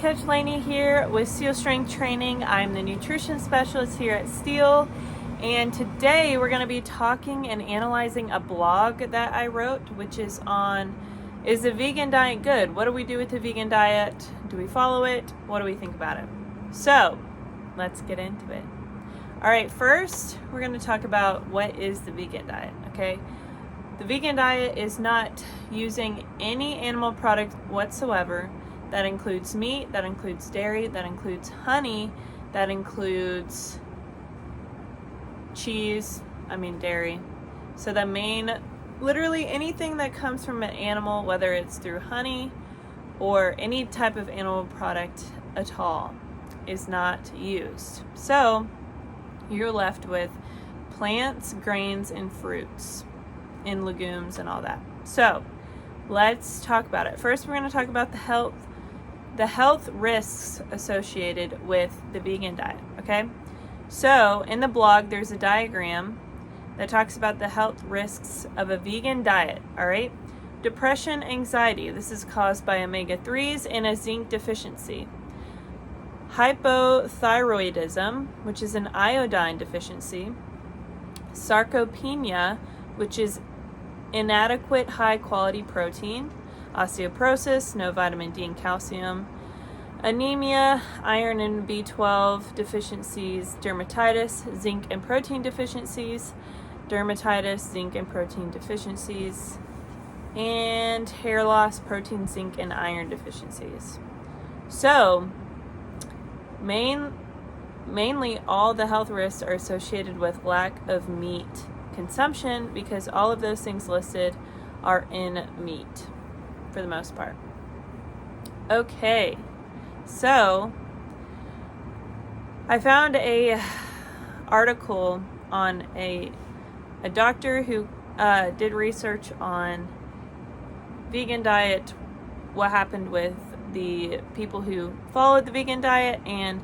Coach Laney here with Steel Strength Training. I'm the nutrition specialist here at Steel, and today we're going to be talking and analyzing a blog that I wrote, which is on, is the vegan diet good? What do we do with the vegan diet? Do we follow it? What do we think about it? So let's get into it. All right, first we're going to talk about what is the vegan diet, okay? The vegan diet is not using any animal product whatsoever. That includes meat, that includes dairy, that includes honey, that includes dairy. So literally anything that comes from an animal, whether it's through honey or any type of animal product at all, is not used. So you're left with plants, grains, and fruits, and legumes and all that. So let's talk about it. First, we're going to talk about the health risks associated with the vegan diet, okay? So in the blog, there's a diagram that talks about the health risks of a vegan diet, all right? Depression, anxiety, this is caused by omega-3s and a zinc deficiency. Hypothyroidism, which is an iodine deficiency. Sarcopenia, which is inadequate high-quality protein. Osteoporosis, no vitamin D and calcium. Anemia, iron and B12 deficiencies. Dermatitis, zinc and protein deficiencies. Dermatitis, zinc and protein deficiencies. And hair loss, protein, zinc, and iron deficiencies. So, mainly all the health risks are associated with lack of meat consumption, because all of those things listed are in meat for the most part. Okay, so I found a article on a doctor who did research on vegan diet, what happened with the people who followed the vegan diet, and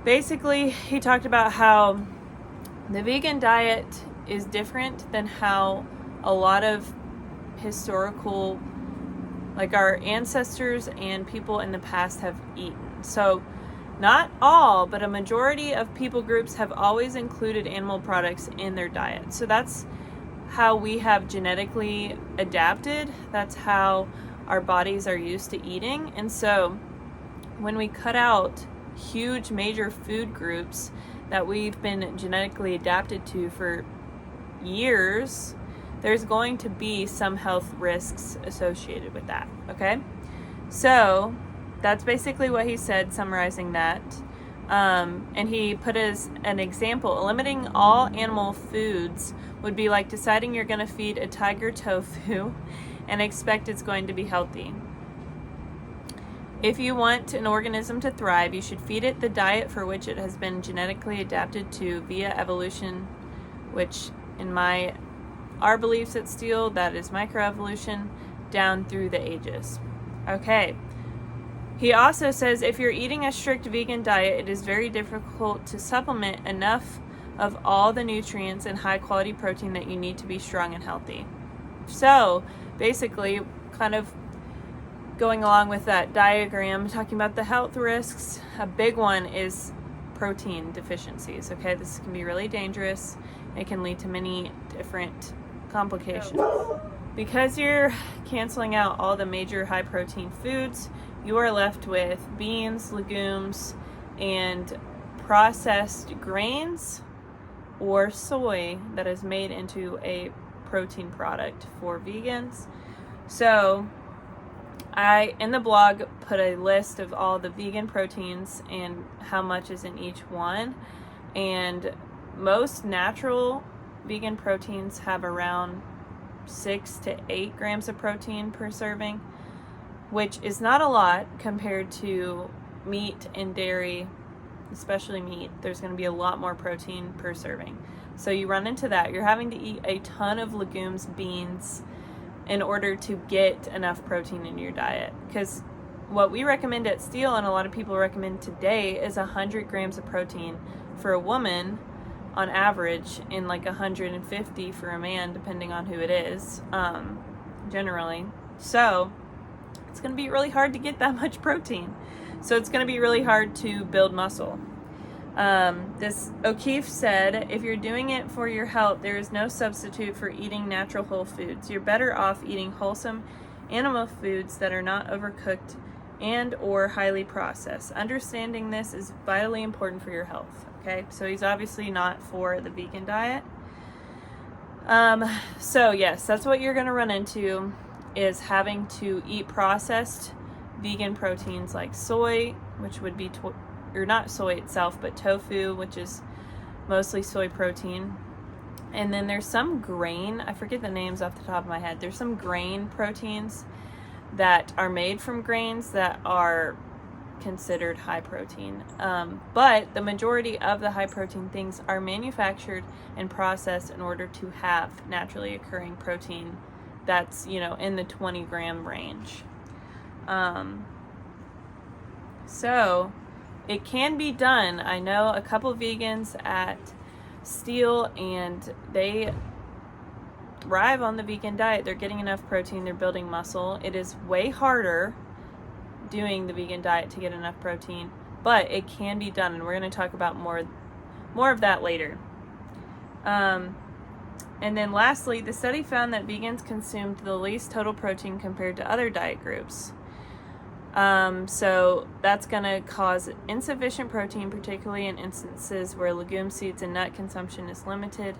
basically he talked about how the vegan diet is different than how a lot of historical, like our ancestors and people in the past, have eaten. So not all, but a majority of people groups have always included animal products in their diet. So that's how we have genetically adapted. That's how our bodies are used to eating. And so when we cut out huge major food groups that we've been genetically adapted to for years, there's going to be some health risks associated with that, okay? So that's basically what he said, summarizing that. And he put as an example, limiting all animal foods would be like deciding you're going to feed a tiger tofu and expect it's going to be healthy. If you want an organism to thrive, you should feed it the diet for which it has been genetically adapted to via evolution, which in our beliefs at Steel, that is microevolution, down through the ages. Okay. He also says if you're eating a strict vegan diet, it is very difficult to supplement enough of all the nutrients and high quality protein that you need to be strong and healthy. So basically, kind of going along with that diagram, talking about the health risks, a big one is protein deficiencies. Okay, this can be really dangerous. It can lead to many different complications. Because you're canceling out all the major high protein foods, you are left with beans, legumes, and processed grains or soy that is made into a protein product for vegans. So I, in the blog, put a list of all the vegan proteins and how much is in each one. And most natural vegan proteins have around 6 to 8 grams of protein per serving, which is not a lot compared to meat and dairy, especially meat. There's going to be a lot more protein per serving. So you run into that. You're having to eat a ton of legumes, beans, in order to get enough protein in your diet. Because what we recommend at Steel, and a lot of people recommend today, is 100 grams of protein for a woman on average, and like 150 for a man, depending on who it is, generally. So it's going to be really hard to get that much protein. So it's going to be really hard to build muscle. This O'Keefe said, if you're doing it for your health, there is no substitute for eating natural whole foods. You're better off eating wholesome animal foods that are not overcooked and or highly processed. Understanding this is vitally important for your health. Okay, so he's obviously not for the vegan diet. So yes, that's what you're going to run into, is having to eat processed vegan proteins like soy, which would be or not soy itself, but tofu, which is mostly soy protein. And then there's some grain, I forget the names off the top of my head. There's some grain proteins that are made from grains that are considered high protein. But the majority of the high protein things are manufactured and processed in order to have naturally occurring protein that's, in the 20 gram range. So it can be done. I know a couple vegans at Steel, and they thrive on the vegan diet. They're getting enough protein, they're building muscle. It is way harder doing the vegan diet to get enough protein, but it can be done, and we're going to talk about more of that later. And then lastly, the study found that vegans consumed the least total protein compared to other diet groups. So that's going to cause insufficient protein, particularly in instances where legume, seeds, and nut consumption is limited.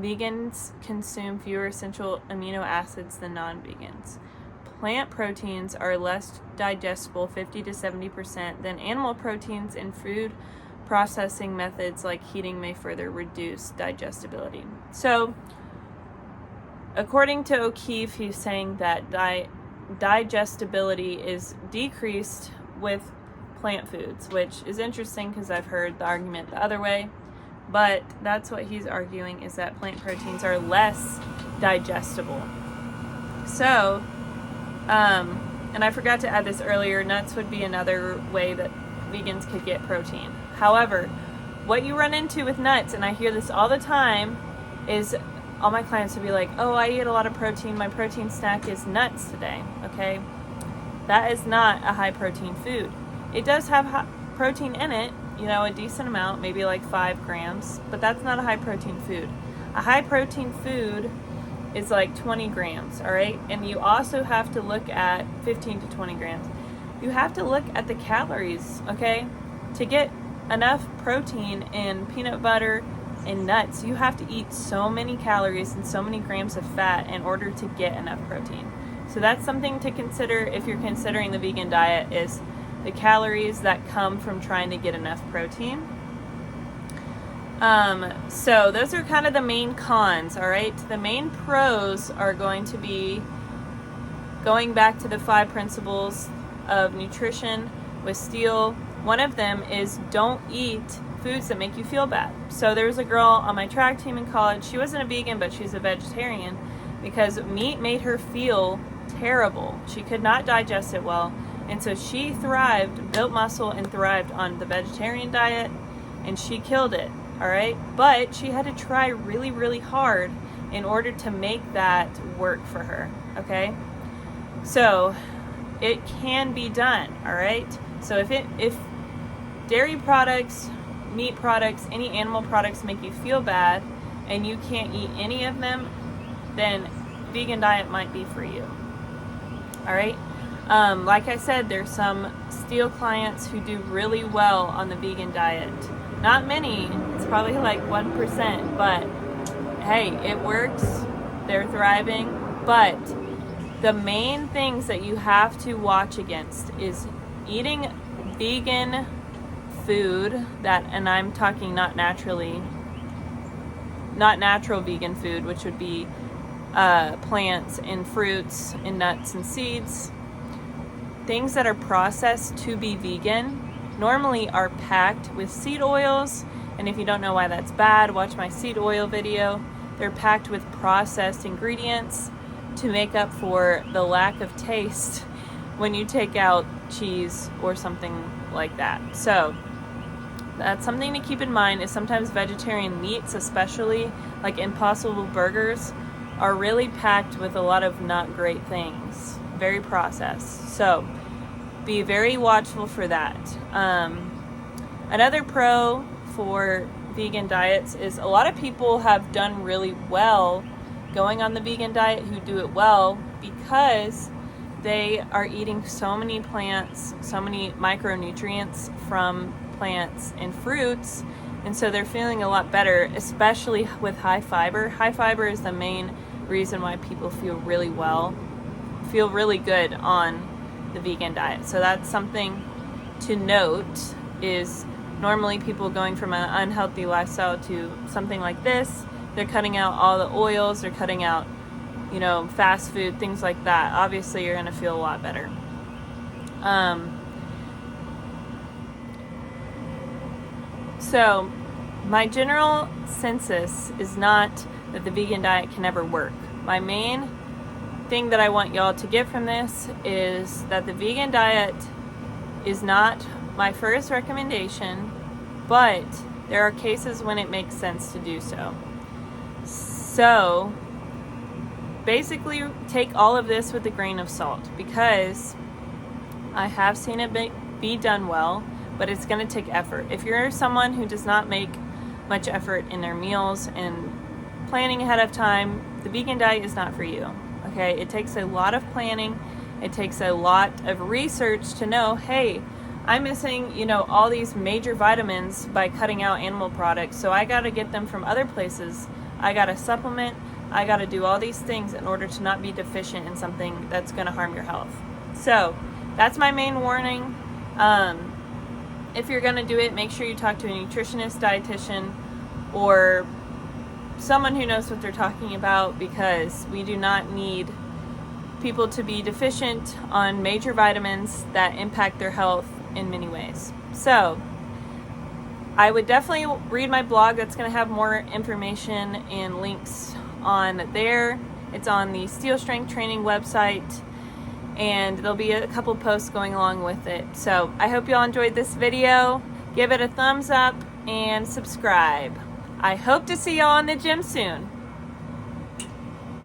Vegans consume fewer essential amino acids than non-vegans. Plant proteins are less digestible, 50 to 70%, than animal proteins, and food processing methods like heating may further reduce digestibility. So, according to O'Keefe, he's saying that digestibility is decreased with plant foods, which is interesting because I've heard the argument the other way, but that's what he's arguing, is that plant proteins are less digestible. So, and I forgot to add this earlier, nuts would be another way that vegans could get protein. However, what you run into with nuts, and I hear this all the time, is all my clients will be like, oh, I eat a lot of protein. My protein snack is nuts today. Okay. That is not a high protein food. It does have protein in it, a decent amount, maybe like 5 grams, but that's not a high protein food. A high protein food is like 20 grams. All right. And you also have to look at 15 to 20 grams. You have to look at the calories. Okay. To get enough protein in peanut butter and nuts, you have to eat so many calories and so many grams of fat in order to get enough protein. So that's something to consider if you're considering the vegan diet, is the calories that come from trying to get enough protein. So those are kind of the main cons, all right? The main pros are going to be going back to the 5 principles of nutrition with Steele. One of them is don't eat foods that make you feel bad. So there was a girl on my track team in college. She wasn't a vegan, but she's a vegetarian because meat made her feel terrible. She could not digest it well. And so she thrived, built muscle, and thrived on the vegetarian diet, and she killed it. All right. But she had to try really, really hard in order to make that work for her. Okay. So it can be done. All right. So if dairy products, meat products, any animal products make you feel bad and you can't eat any of them, then vegan diet might be for you. All right. Like I said, there's some Steel clients who do really well on the vegan diet. Not many. It's probably like 1%, but hey, it works. They're thriving. But the main things that you have to watch against is eating vegan food and I'm talking not natural vegan food, which would be plants and fruits and nuts and seeds. Things that are processed to be vegan normally are packed with seed oils, and if you don't know why that's bad, watch my seed oil video. They're packed with processed ingredients to make up for the lack of taste when you take out cheese or something like that. So that's something to keep in mind, is sometimes vegetarian meats, especially like Impossible burgers, are really packed with a lot of not great things. very processed. So be very watchful for that. Another pro for vegan diets is a lot of people have done really well going on the vegan diet who do it well because they are eating so many plants, so many micronutrients from plants and fruits, and so they're feeling a lot better, especially with high fiber. High fiber is the main reason why people feel really good on the vegan diet. So that's something to note, is normally people going from an unhealthy lifestyle to something like this, they're cutting out all the oils, they're cutting out, fast food, things like that. Obviously, you're going to feel a lot better. So, my general census is not that the vegan diet can never work. My main thing that I want y'all to get from this is that the vegan diet is not my first recommendation, but there are cases when it makes sense to do so. So, basically take all of this with a grain of salt, because I have seen it be done well, but it's going to take effort. If you're someone who does not make much effort in their meals and planning ahead of time, the vegan diet is not for you. Okay, it takes a lot of planning. It takes a lot of research to know, hey, I'm missing, all these major vitamins by cutting out animal products, so I got to get them from other places. I got to supplement. I got to do all these things in order to not be deficient in something that's going to harm your health. So that's my main warning. If you're going to do it, make sure you talk to a nutritionist, dietitian, or someone who knows what they're talking about, because we do not need people to be deficient on major vitamins that impact their health in many ways. So I would definitely read my blog. That's going to have more information and links on there. It's on the Steel Strength Training website, and there'll be a couple posts going along with it. So I hope y'all enjoyed this video. Give it a thumbs up and subscribe. I hope to see y'all in the gym soon.